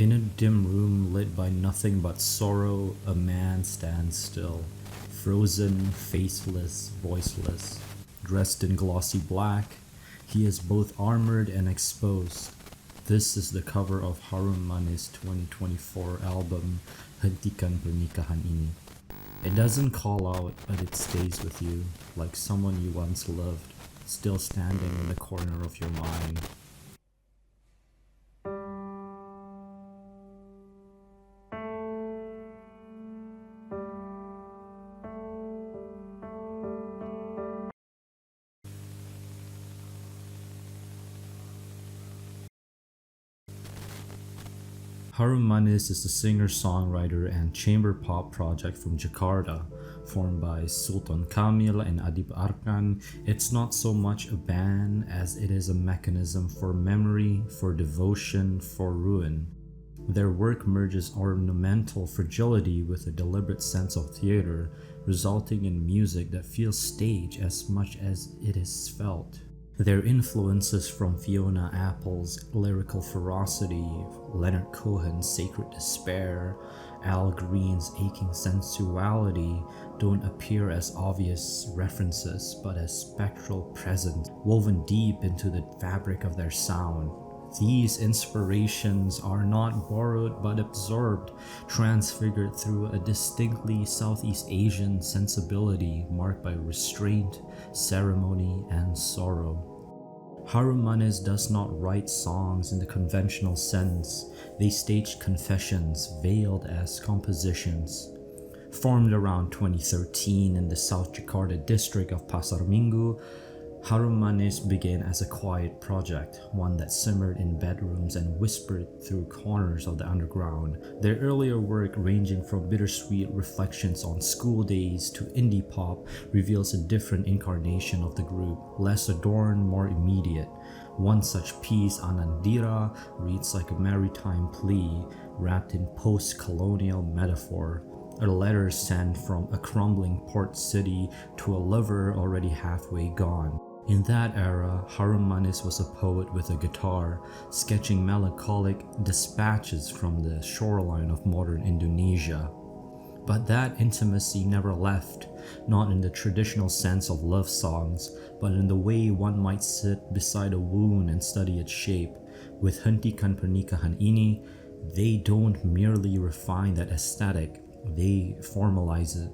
In a dim room lit by nothing but sorrow, a man stands still, frozen, faceless, voiceless. Dressed in glossy black, he is both armored and exposed. This is the cover of Harum 2024 album, Hentikan Pernikahan Ini. It doesn't call out, but it stays with you, like someone you once loved, still standing in the corner of your mind. Harum is a singer-songwriter and chamber pop project from Jakarta, formed by Sulthon Kamil and Adib Arkan. It's not so much a band as it is a mechanism for memory, for devotion, for ruin. Their work merges ornamental fragility with a deliberate sense of theater, resulting in music that feels staged as much as it is felt. Their influences from Fiona Apple's lyrical ferocity, Leonard Cohen's sacred despair, Al Green's aching sensuality don't appear as obvious references but as spectral presence woven deep into the fabric of their sound. These inspirations are not borrowed but absorbed, transfigured through a distinctly Southeast Asian sensibility marked by restraint, ceremony, and sorrow. Harum does not write songs in the conventional sense. They stage confessions veiled as compositions. Formed around 2013 in the South Jakarta district of Pasar Minggu, Harum began as a quiet project, one that simmered in bedrooms and whispered through corners of the underground. Their earlier work, ranging from bittersweet reflections on school days to indie pop, reveals a different incarnation of the group, less adorned, more immediate. One such piece, Anandira, reads like a maritime plea wrapped in post-colonial metaphor. A letter sent from a crumbling port city to a lover already halfway gone. In that era, Harum was a poet with a guitar, sketching melancholic dispatches from the shoreline of modern Indonesia. But that intimacy never left, not in the traditional sense of love songs, but in the way one might sit beside a wound and study its shape. With Hentikan Pernikahan Ini, they don't merely refine that aesthetic, they formalize it.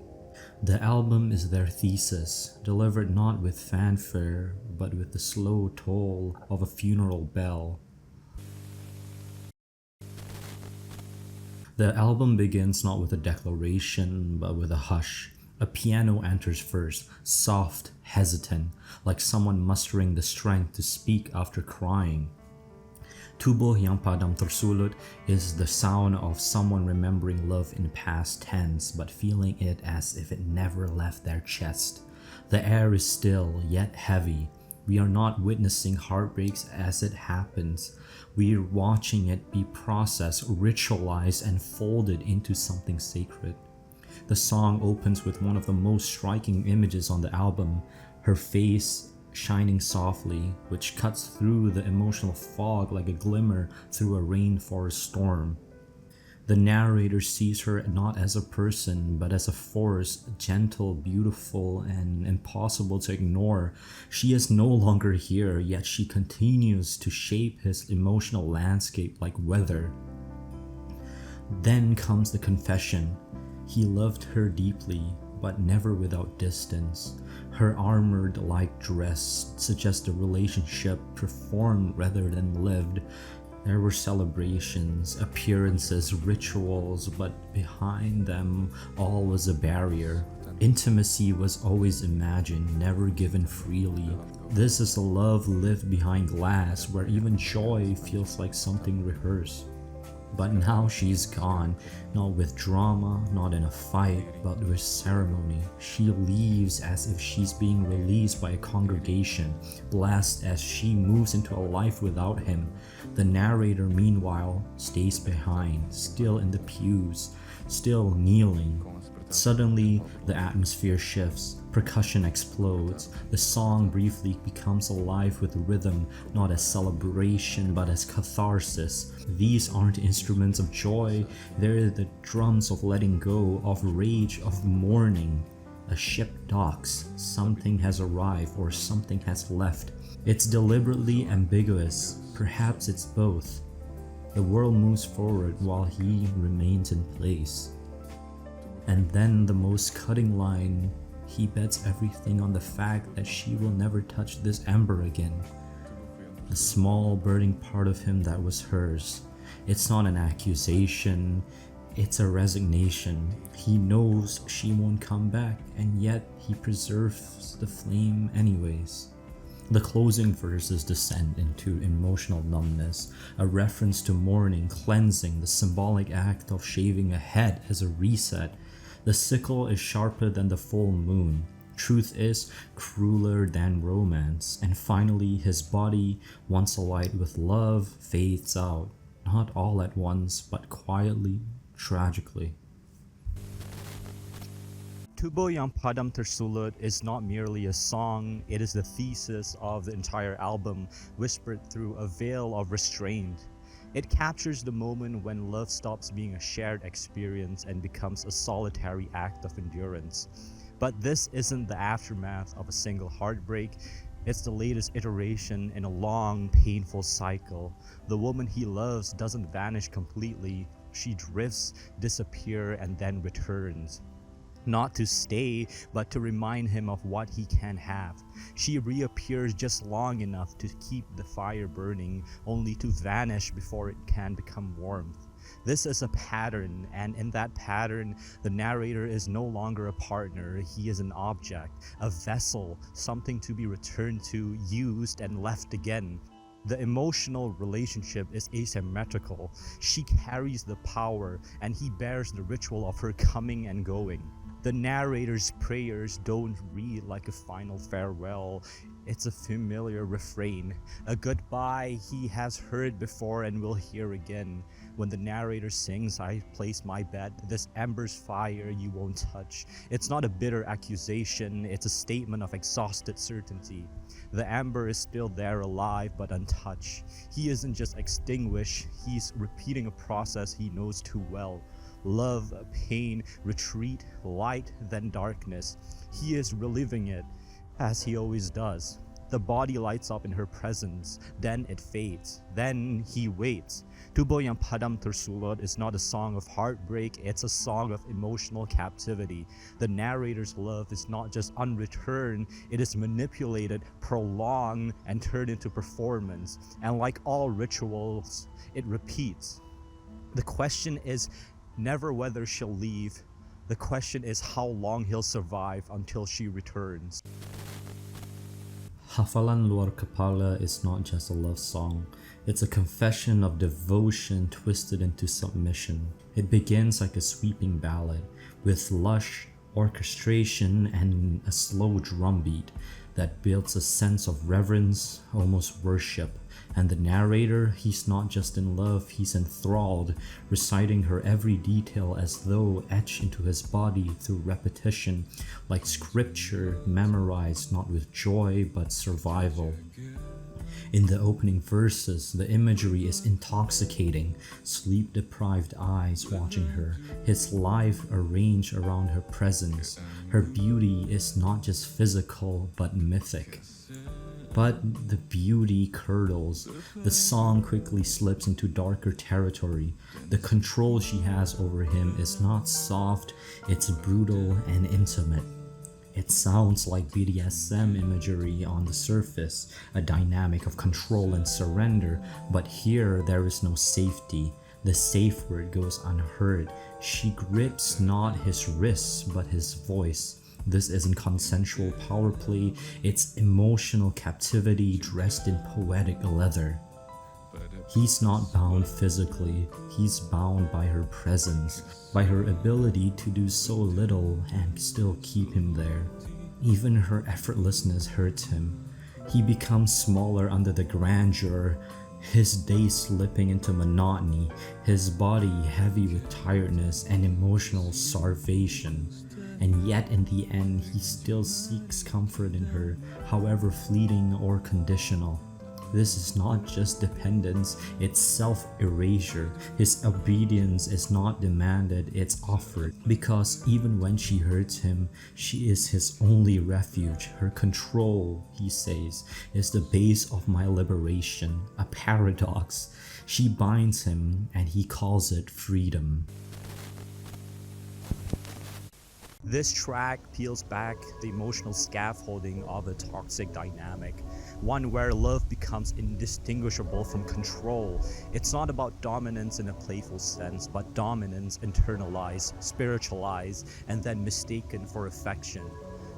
The album is their thesis, delivered not with fanfare, but with the slow toll of a funeral bell. The album begins not with a declaration, but with a hush. A piano enters first, soft, hesitant, like someone mustering the strength to speak after crying. Tubuh yang Padam Tersulut is the sound of someone remembering love in past tense but feeling it as if it never left their chest. The air is still yet heavy. We are not witnessing heartbreaks as it happens. We are watching it be processed, ritualized, and folded into something sacred. The song opens with one of the most striking images on the album, her face shining softly, which cuts through the emotional fog like a glimmer through a rainforest storm. The narrator sees her not as a person, but as a force, gentle, beautiful, and impossible to ignore. She is no longer here, yet she continues to shape his emotional landscape like weather. Then comes the confession. He loved her deeply, but never without distance. Her armored-like dress suggests a relationship performed rather than lived. There were celebrations, appearances, rituals, but behind them all was a barrier. Intimacy was always imagined, never given freely. This is a love lived behind glass, where even joy feels like something rehearsed. But now she's gone, not with drama, not in a fight, but with ceremony. She leaves as if she's being released by a congregation, blessed as she moves into a life without him. The narrator, meanwhile, stays behind, still in the pews, still kneeling. Suddenly, the atmosphere shifts, percussion explodes, the song briefly becomes alive with rhythm, not as celebration but as catharsis. These aren't instruments of joy, they're the drums of letting go, of rage, of mourning. A ship docks, something has arrived or something has left. It's deliberately ambiguous, perhaps it's both. The world moves forward while he remains in place. And then the most cutting line, he bets everything on the fact that she will never touch this ember again. The small burning part of him that was hers. It's not an accusation, it's a resignation. He knows she won't come back, and yet he preserves the flame anyways. The closing verses descend into emotional numbness, a reference to mourning, cleansing, the symbolic act of shaving a head as a reset. The sickle is sharper than the full moon. Truth is crueler than romance. And finally, his body, once alight with love, fades out. Not all at once, but quietly, tragically. Tubuh yang Padam Tersulut is not merely a song, it is the thesis of the entire album, whispered through a veil of restraint. It captures the moment when love stops being a shared experience and becomes a solitary act of endurance. But this isn't the aftermath of a single heartbreak, it's the latest iteration in a long, painful cycle. The woman he loves doesn't vanish completely, she drifts, disappears, and then returns. Not to stay, but to remind him of what he can have. She reappears just long enough to keep the fire burning, only to vanish before it can become warmth. This is a pattern, and in that pattern, the narrator is no longer a partner, he is an object, a vessel, something to be returned to, used, and left again. The emotional relationship is asymmetrical. She carries the power, and he bears the ritual of her coming and going. The narrator's prayers don't read like a final farewell. It's a familiar refrain, a goodbye he has heard before and will hear again. When the narrator sings, "I place my bet, this ember's fire you won't touch," it's not a bitter accusation, it's a statement of exhausted certainty. The ember is still there, alive but untouched. He isn't just extinguished, he's repeating a process he knows too well. Love, pain, retreat, light, then darkness. He is reliving it, as he always does. The body lights up in her presence, then it fades, then he waits. Tubuh yang Padam Tersulut is not a song of heartbreak, it's a song of emotional captivity. The narrator's love is not just unreturned, it is manipulated, prolonged, and turned into performance. And like all rituals, it repeats. The question is never whether she'll leave, the question is how long he'll survive until she returns. Hafalan Luar Kepala is not just a love song, it's a confession of devotion twisted into submission. It begins like a sweeping ballad, with lush orchestration and a slow drumbeat that builds a sense of reverence, almost worship. And the narrator, he's not just in love, he's enthralled, reciting her every detail as though etched into his body through repetition, like scripture memorized not with joy but survival. In the opening verses, the imagery is intoxicating, sleep-deprived eyes watching her, his life arranged around her presence. Her beauty is not just physical but mythic. But the beauty curdles. The song quickly slips into darker territory. The control she has over him is not soft, it's brutal and intimate. It sounds like BDSM imagery on the surface, a dynamic of control and surrender, but here there is no safety. The safe word goes unheard. She grips not his wrists but his voice. This isn't consensual power play, it's emotional captivity dressed in poetic leather. He's not bound physically, he's bound by her presence, by her ability to do so little and still keep him there. Even her effortlessness hurts him. He becomes smaller under the grandeur. his days slipping into monotony, his body heavy with tiredness and emotional starvation. And yet in the end, he still seeks comfort in her, however fleeting or conditional. This is not just dependence, it's self-erasure. His obedience is not demanded, it's offered. Because even when she hurts him, she is his only refuge. Her control, he says, is the base of my liberation. A paradox. She binds him and he calls it freedom. This track peels back the emotional scaffolding of a toxic dynamic, one where love becomes indistinguishable from control. It's not about dominance in a playful sense, but dominance internalized, spiritualized, and then mistaken for affection.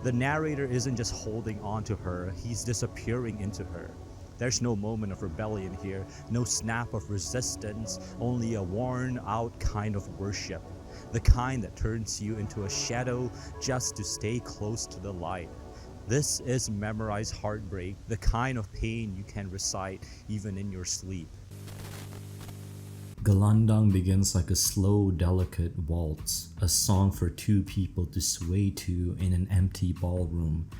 The narrator isn't just holding on to her, he's disappearing into her. There's no moment of rebellion here, no snap of resistance, only a worn out kind of worship. The kind that turns you into a shadow just to stay close to the light. This is memorized heartbreak, the kind of pain you can recite even in your sleep. Gelandang begins like a slow, delicate waltz, a song for two people to sway to in an empty ballroom.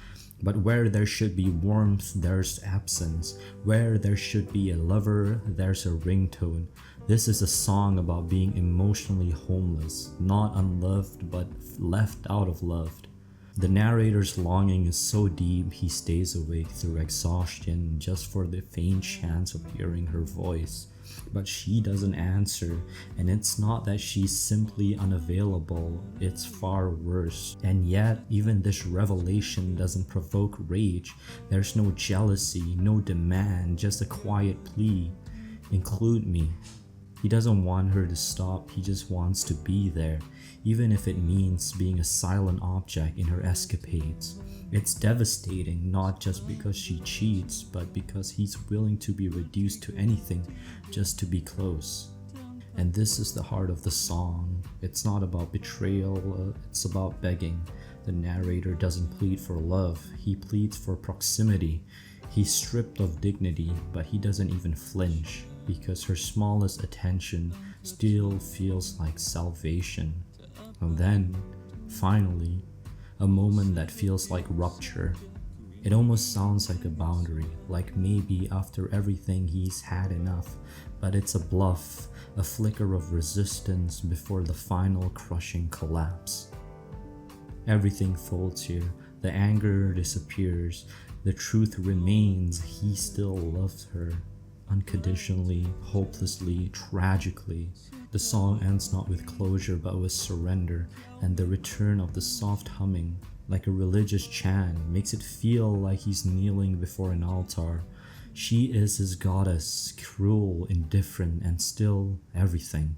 But where there should be warmth, there's absence. Where there should be a lover, there's a ringtone. This is a song about being emotionally homeless, not unloved but left out of love. The narrator's longing is so deep he stays awake through exhaustion just for the faint chance of hearing her voice. But she doesn't answer, and it's not that she's simply unavailable, it's far worse. And yet, even this revelation doesn't provoke rage. There's no jealousy, no demand, just a quiet plea. Include me. He doesn't want her to stop, he just wants to be there, even if it means being a silent object in her escapades. It's devastating, not just because she cheats, but because he's willing to be reduced to anything just to be close. And this is the heart of the song. It's not about betrayal, it's about begging. The narrator doesn't plead for love, he pleads for proximity. He's stripped of dignity, but he doesn't even flinch, because her smallest attention still feels like salvation. And then, finally, a moment that feels like rupture. It almost sounds like a boundary, like maybe after everything he's had enough, but it's a bluff, a flicker of resistance before the final crushing collapse. Everything folds here, the anger disappears, the truth remains, he still loves her. Unconditionally, hopelessly, tragically. The song ends not with closure but with surrender, and the return of the soft humming, like a religious chant, makes it feel like he's kneeling before an altar. She is his goddess, cruel, indifferent, and still everything.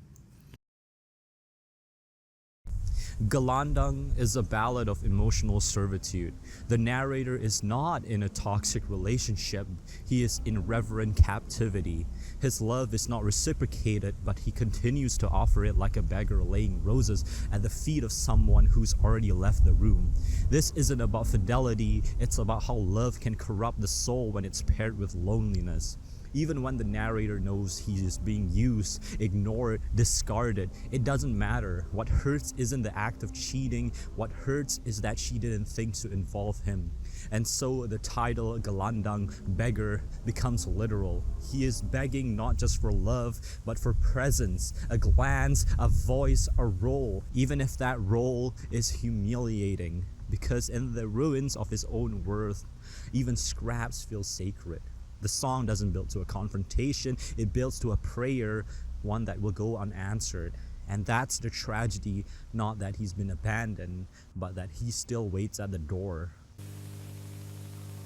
Gelandang is a ballad of emotional servitude. The narrator is not in a toxic relationship, he is in reverent captivity. His love is not reciprocated, but he continues to offer it like a beggar laying roses at the feet of someone who's already left the room. This isn't about fidelity, it's about how love can corrupt the soul when it's paired with loneliness. Even when the narrator knows he is being used, ignored, discarded, it doesn't matter. What hurts isn't the act of cheating, what hurts is that she didn't think to involve him. And so the title Gelandang, beggar, becomes literal. He is begging not just for love, but for presence, a glance, a voice, a role, even if that role is humiliating. Because in the ruins of his own worth, even scraps feel sacred. The song doesn't build to a confrontation, it builds to a prayer, one that will go unanswered. And that's the tragedy, not that he's been abandoned, but that he still waits at the door.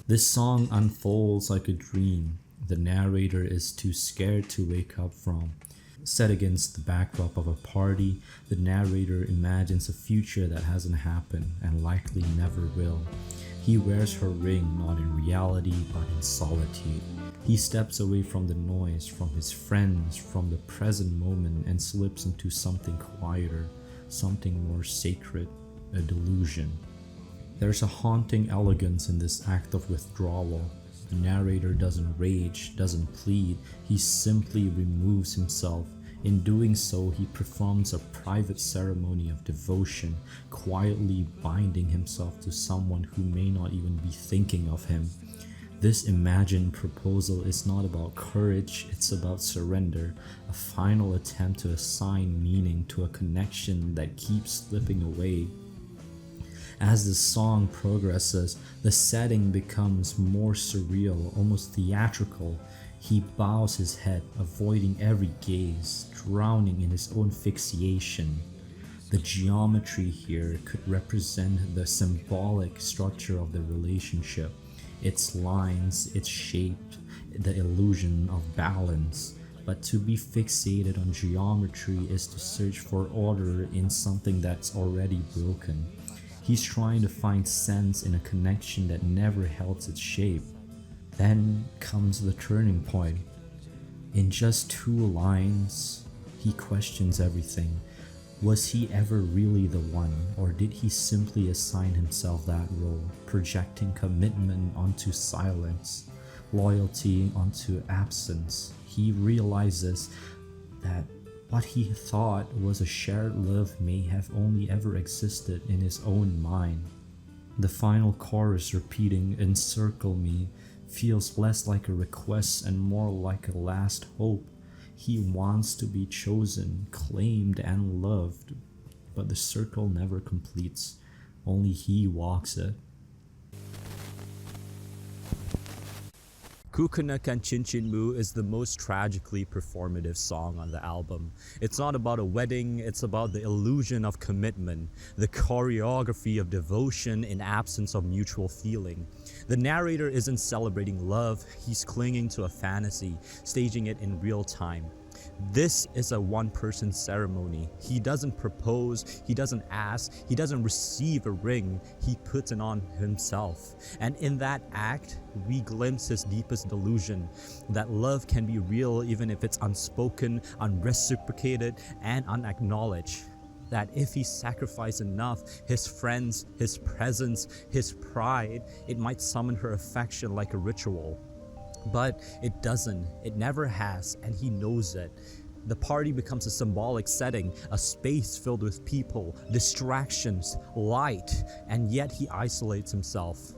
This song unfolds like a dream the narrator is too scared to wake up from. Set against the backdrop of a party, the narrator imagines a future that hasn't happened and likely never will. He wears her ring not in reality but in solitude. He steps away from the noise, from his friends, from the present moment, and slips into something quieter, something more sacred, a delusion. There's a haunting elegance in this act of withdrawal, The narrator doesn't rage, doesn't plead, he simply removes himself. In doing so, he performs a private ceremony of devotion, quietly binding himself to someone who may not even be thinking of him. This imagined proposal is not about courage, it's about surrender, a final attempt to assign meaning to a connection that keeps slipping away. As the song progresses, the setting becomes more surreal, almost theatrical. He bows his head, avoiding every gaze, drowning in his own fixation. The geometry here could represent the symbolic structure of the relationship, its lines, its shape, the illusion of balance. But to be fixated on geometry is to search for order in something that's already broken. He's trying to find sense in a connection that never held its shape. Then comes the turning point. In just 2 lines, he questions everything. Was he ever really the one, or did he simply assign himself that role, projecting commitment onto silence, loyalty onto absence? He realizes that what he thought was a shared love may have only ever existed in his own mind. The final chorus repeating "encircle me" feels less like a request and more like a last hope. He wants to be chosen, claimed, and loved, but the circle never completes. Only he walks it. Kukusan Chinmu is the most tragically performative song on the album. It's not about a wedding, it's about the illusion of commitment, the choreography of devotion in absence of mutual feeling. The narrator isn't celebrating love, he's clinging to a fantasy, staging it in real time. This is a one-person ceremony. He doesn't propose, he doesn't ask, he doesn't receive a ring, he puts it on himself. And in that act, we glimpse his deepest delusion, that love can be real even if it's unspoken, unreciprocated, and unacknowledged. That if he sacrificed enough, his friends, his presence, his pride, it might summon her affection like a ritual. But it doesn't, it never has, and he knows it. The party becomes a symbolic setting, a space filled with people, distractions, light, and yet he isolates himself.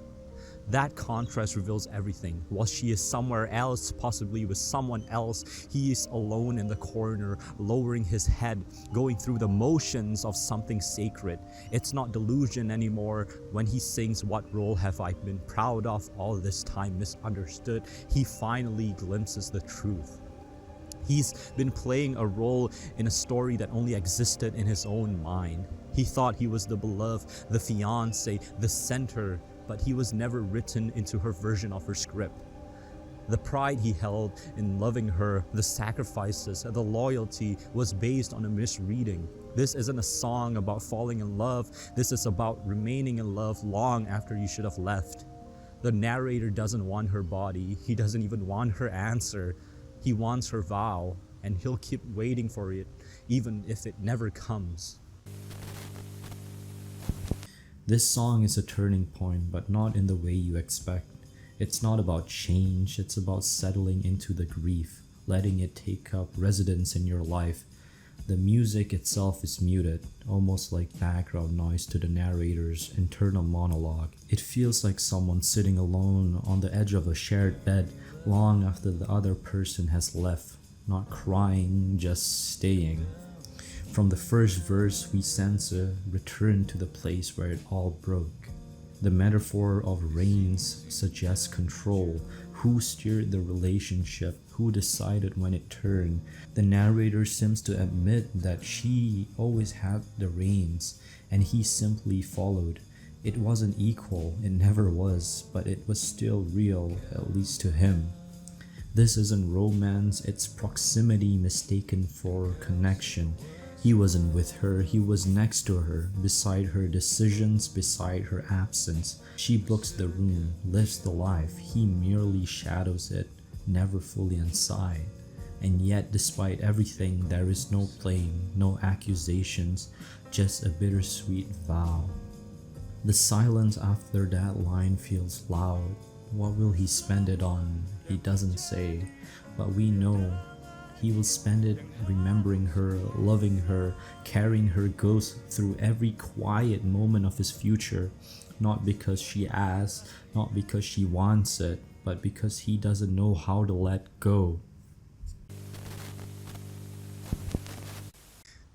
That contrast reveals everything. While she is somewhere else, possibly with someone else, he is alone in the corner, lowering his head, going through the motions of something sacred. It's not delusion anymore. When he sings "What role have I been proud of all this time misunderstood," he finally glimpses the truth. He's been playing a role in a story that only existed in his own mind. He thought he was the beloved, the fiancé, the center, but he was never written into her version of her script. The pride he held in loving her, the sacrifices, the loyalty was based on a misreading. This isn't a song about falling in love, this is about remaining in love long after you should have left. The narrator doesn't want her body, he doesn't even want her answer. He wants her vow, and he'll keep waiting for it, even if it never comes. This song is a turning point, but not in the way you expect. It's not about change, it's about settling into the grief, letting it take up residence in your life. The music itself is muted, almost like background noise to the narrator's internal monologue. It feels like someone sitting alone on the edge of a shared bed long after the other person has left, not crying, just staying. From the first verse, we sense a return to the place where it all broke. The metaphor of reins suggests control. Who steered the relationship? Who decided when it turned? The narrator seems to admit that she always had the reins, and he simply followed. It wasn't equal, it never was, but it was still real, at least to him. This isn't romance, it's proximity mistaken for connection. He wasn't with her, he was next to her, beside her decisions, beside her absence. She books the room, lives the life, he merely shadows it, never fully inside. And yet, despite everything, there is no blame, no accusations, just a bittersweet vow. The silence after that line feels loud, What will he spend it on? He doesn't say, but we know he will spend it remembering her, loving her, carrying her ghost through every quiet moment of his future, not because she asks, not because she wants it, but because he doesn't know how to let go.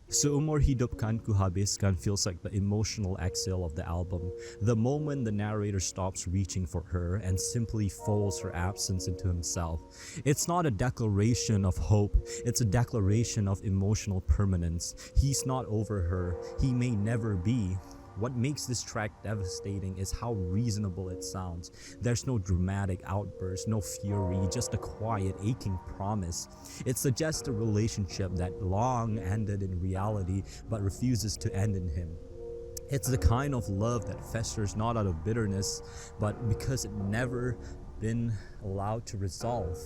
Suumur Hidup Habiskan feels like the emotional exhale of the album, the moment the narrator stops reaching for her and simply folds her absence into himself. It's not a declaration of hope, it's a declaration of emotional permanence. He's not over her, he may never be. What makes this track devastating is how reasonable it sounds. There's no dramatic outburst, no fury, just a quiet, aching promise. It suggests a relationship that long ended in reality but refuses to end in him. It's the kind of love that festers not out of bitterness, but because it never been allowed to resolve.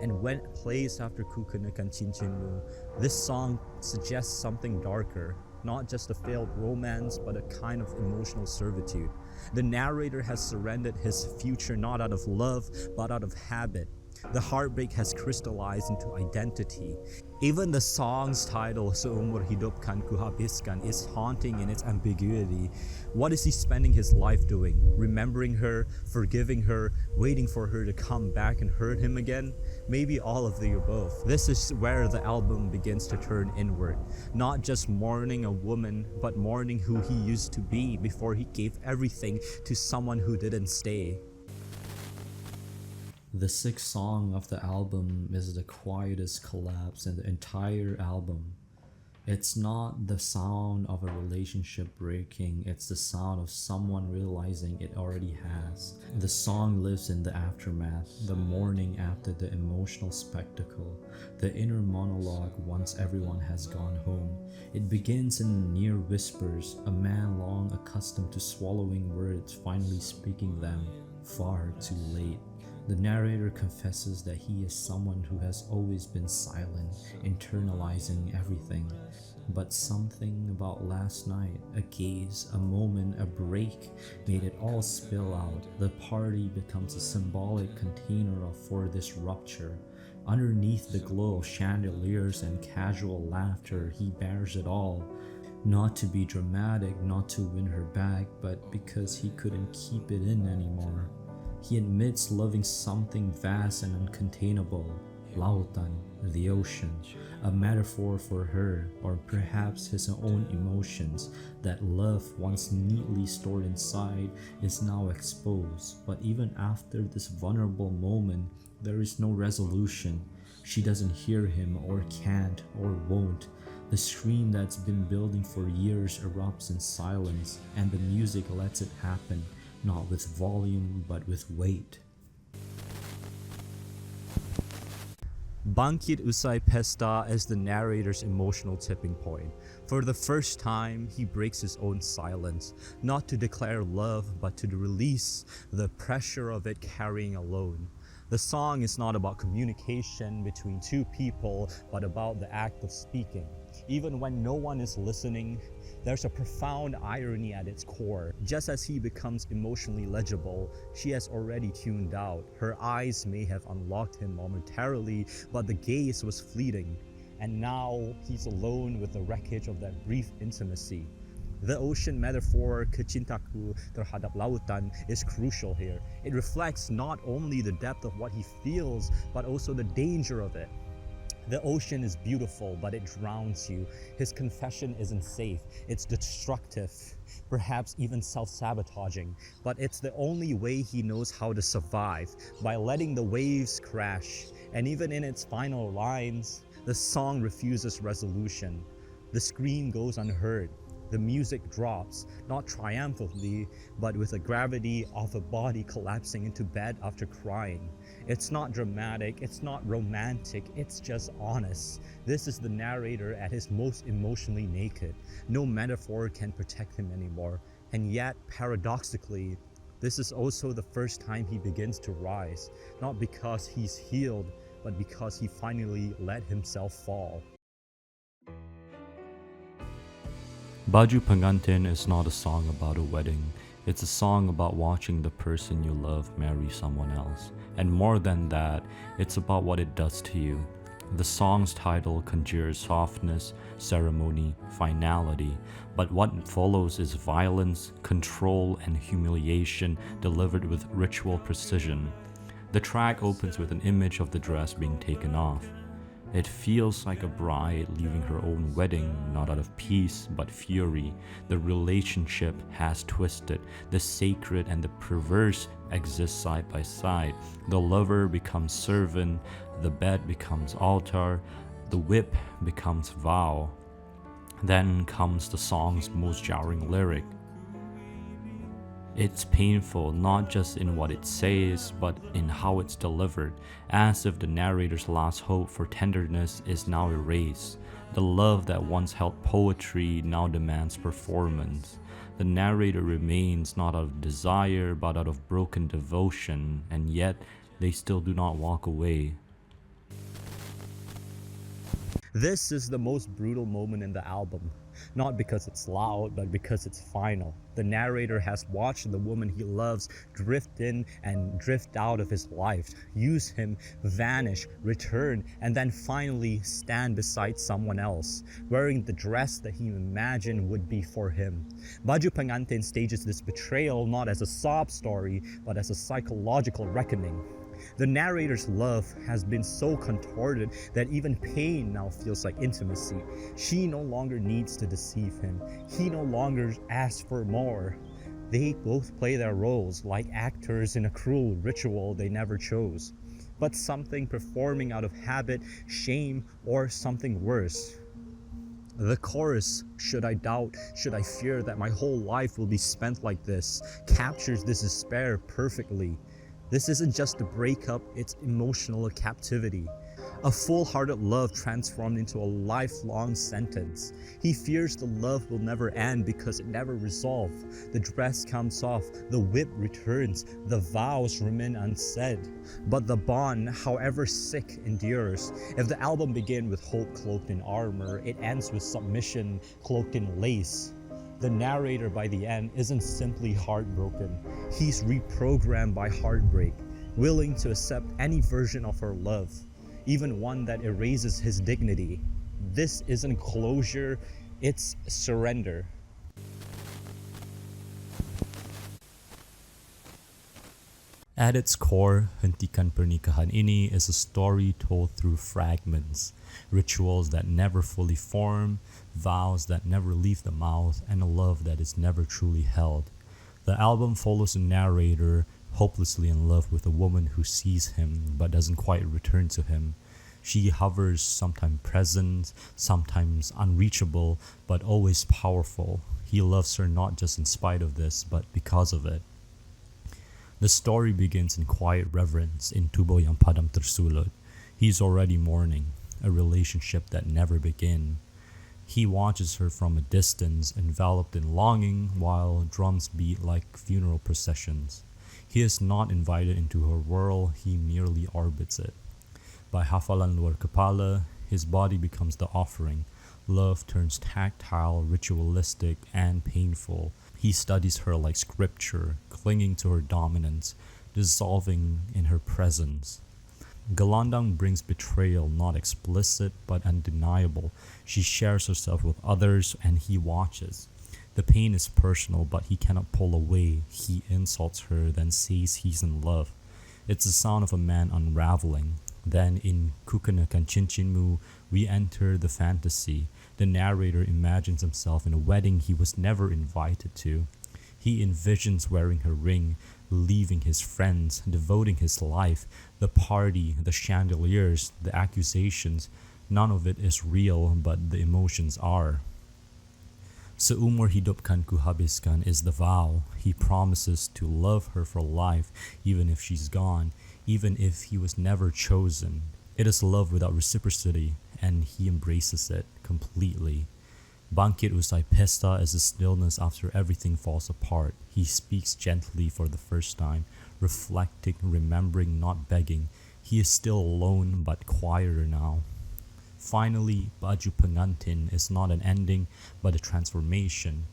And when it plays after Kukusan Chinmu, this song suggests something darker. Not just a failed romance, but a kind of emotional servitude. The narrator has surrendered his future not out of love, but out of habit. The heartbreak has crystallized into identity. Even the song's title, Suumur Hidup Habiskan, is haunting in its ambiguity. What is he spending his life doing? Remembering her, forgiving her, waiting for her to come back and hurt him again? Maybe all of the above. This is where the album begins to turn inward. Not just mourning a woman, but mourning who he used to be before he gave everything to someone who didn't stay. The sixth song of the album is the quietest collapse in the entire album. It's not the sound of a relationship breaking, it's the sound of someone realizing it already has. The song lives in the aftermath, the mourning after the emotional spectacle, the inner monologue once everyone has gone home. It begins in near whispers, a man long accustomed to swallowing words finally speaking them far too late. The narrator confesses that he is someone who has always been silent, internalizing everything. But something about last night, a gaze, a moment, a break, made it all spill out. The party becomes a symbolic container for this rupture. Underneath the glow of chandeliers and casual laughter, he bears it all. Not to be dramatic, not to win her back, but because he couldn't keep it in anymore. He admits loving something vast and uncontainable, lautan, the ocean, a metaphor for her, or perhaps his own emotions. That love, once neatly stored inside, is now exposed. But even after this vulnerable moment, there is no resolution. She doesn't hear him, or can't, or won't. The scream that's been building for years erupts in silence, and the music lets it happen. Not with volume, but with weight. Bangkit Usai Pesta is the narrator's emotional tipping point. For the first time, he breaks his own silence, not to declare love, but to release the pressure of it carrying alone. The song is not about communication between two people, but about the act of speaking. Even when no one is listening, there's a profound irony at its core. Just as he becomes emotionally legible, she has already tuned out. Her eyes may have unlocked him momentarily, but the gaze was fleeting. And now he's alone with the wreckage of that brief intimacy. The ocean metaphor, kecintaku terhadap lautan, is crucial here. It reflects not only the depth of what he feels, but also the danger of it. The ocean is beautiful, but it drowns you. His confession isn't safe. It's destructive, perhaps even self-sabotaging. But it's the only way he knows how to survive, by letting the waves crash. And even in its final lines, the song refuses resolution. The scream goes unheard. The music drops, not triumphantly, but with the gravity of a body collapsing into bed after crying. It's not dramatic, it's not romantic, it's just honest. This is the narrator at his most emotionally naked. No metaphor can protect him anymore. And yet, paradoxically, this is also the first time he begins to rise, not because he's healed, but because he finally let himself fall. Baju Pengantin is not a song about a wedding. It's a song about watching the person you love marry someone else. And more than that, it's about what it does to you. The song's title conjures softness, ceremony, finality, but what follows is violence, control, and humiliation delivered with ritual precision. The track opens with an image of the dress being taken off. It feels like a bride leaving her own wedding, not out of peace, but fury. The relationship has twisted. The sacred and the perverse exist side by side. The lover becomes servant, the bed becomes altar, the whip becomes vow. Then comes the song's most jarring lyric. It's painful not just in what it says, but in how it's delivered, as if the narrator's last hope for tenderness is now erased. The love that once held poetry now demands performance. The narrator remains not out of desire, but out of broken devotion, and yet they still do not walk away. This is the most brutal moment in the album. Not because it's loud, but because it's final. The narrator has watched the woman he loves drift in and drift out of his life, use him, vanish, return, and then finally stand beside someone else, wearing the dress that he imagined would be for him. Baju Pengantin stages this betrayal not as a sob story, but as a psychological reckoning. The narrator's love has been so contorted that even pain now feels like intimacy. She no longer needs to deceive him. He no longer asks for more. They both play their roles like actors in a cruel ritual they never chose, but something performing out of habit, shame, or something worse. The chorus, "Should I doubt, should I fear that my whole life will be spent like this," captures this despair perfectly. This isn't just a breakup, it's emotional captivity. A full-hearted love transformed into a lifelong sentence. He fears the love will never end because it never resolved. The dress comes off, the whip returns, the vows remain unsaid. But the bond, however sick, endures. If the album began with hope cloaked in armor, it ends with submission cloaked in lace. The narrator by the end isn't simply heartbroken. He's reprogrammed by heartbreak, willing to accept any version of her love, even one that erases his dignity. This isn't closure, it's surrender. At its core, Hentikan Pernikahan Ini is a story told through fragments, rituals that never fully form, vows that never leave the mouth, and a love that is never truly held. The album follows a narrator hopelessly in love with a woman who sees him but doesn't quite return to him. She hovers, sometimes present, sometimes unreachable, but always powerful. He loves her not just in spite of this, but because of it. The story begins in quiet reverence in Tubuh yang Padam Tersulut. He's already mourning, a relationship that never began. He watches her from a distance, enveloped in longing, while drums beat like funeral processions. He is not invited into her world, he merely orbits it. By Hafalan Luar Kepala, his body becomes the offering. Love turns tactile, ritualistic, and painful. He studies her like scripture, clinging to her dominance, dissolving in her presence. Gelandang brings betrayal, not explicit but undeniable. She shares herself with others and he watches. The pain is personal, but he cannot pull away. He insults her, then says he's in love. It's the sound of a man unraveling. Then in Kukusan Chinmu, we enter the fantasy. The narrator imagines himself in a wedding he was never invited to. He envisions wearing her ring, leaving his friends, devoting his life, the party, the chandeliers, the accusations. None of it is real, but the emotions are. Suumur Hidup Habiskan is the vow. He promises to love her for life, even if she's gone, even if he was never chosen. It is love without reciprocity, and he embraces it completely. Bangkit Usai Pesta is the stillness after everything falls apart. He speaks gently for the first time, reflecting, remembering, not begging. He is still alone, but quieter now. Finally, Baju Pengantin is not an ending, but a transformation.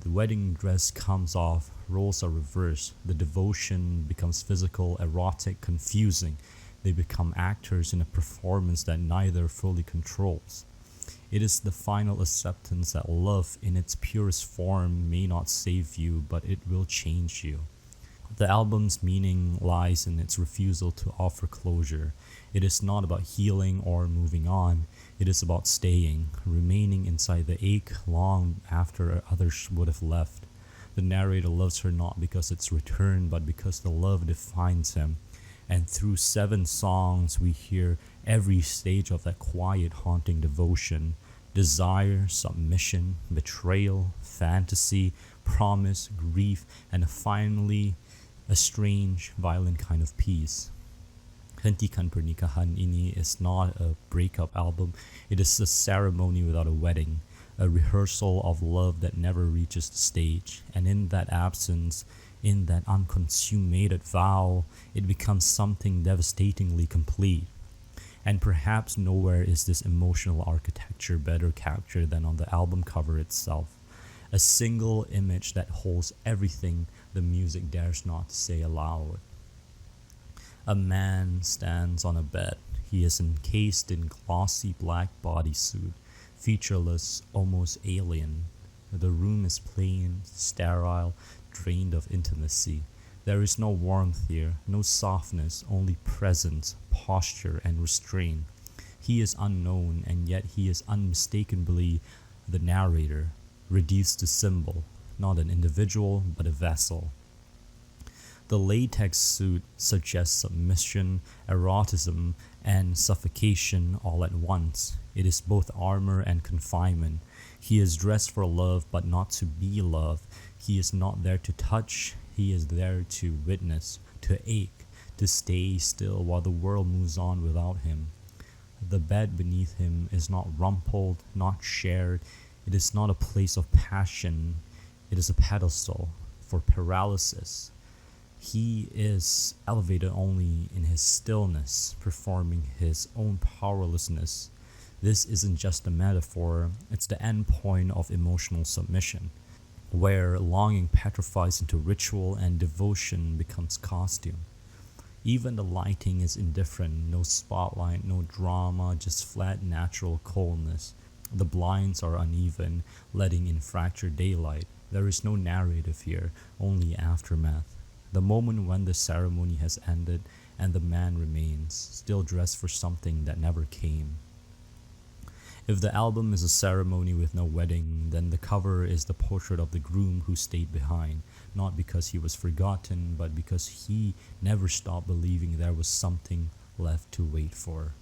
The wedding dress comes off, roles are reversed, the devotion becomes physical, erotic, confusing. They become actors in a performance that neither fully controls. It is the final acceptance that love in its purest form may not save you, but it will change you. The album's meaning lies in its refusal to offer closure. It is not about healing or moving on. It is about staying, remaining inside the ache long after others would have left. The narrator loves her not because it's returned, but because the love defines him. And through 7 songs, we hear every stage of that quiet, haunting devotion. Desire, submission, betrayal, fantasy, promise, grief, and finally, a strange, violent kind of peace. Hentikan Pernikahan ini is not a breakup album. It is a ceremony without a wedding, a rehearsal of love that never reaches the stage. And in that absence, in that unconsummated vow, it becomes something devastatingly complete. And perhaps nowhere is this emotional architecture better captured than on the album cover itself. A single image that holds everything the music dares not to say aloud. A man stands on a bed. He is encased in glossy black bodysuit, featureless, almost alien. The room is plain, sterile, drained of intimacy. There is no warmth here, no softness, only presence, posture, and restraint. He is unknown, and yet he is unmistakably the narrator, reduced to symbol, not an individual, but a vessel. The latex suit suggests submission, eroticism, and suffocation all at once. It is both armor and confinement. He is dressed for love, but not to be loved. He is not there to touch. He is there to witness, to ache, to stay still while the world moves on without him. The bed beneath him is not rumpled, not shared. It is not a place of passion. It is a pedestal for paralysis. He is elevated only in his stillness, performing his own powerlessness. This isn't just a metaphor, it's the end point of emotional submission, where longing petrifies into ritual and devotion becomes costume. Even the lighting is indifferent, no spotlight, no drama, just flat natural coldness. The blinds are uneven, letting in fractured daylight. There is no narrative here, only aftermath. The moment when the ceremony has ended and the man remains, still dressed for something that never came. If the album is a ceremony with no wedding, then the cover is the portrait of the groom who stayed behind, not because he was forgotten, but because he never stopped believing there was something left to wait for.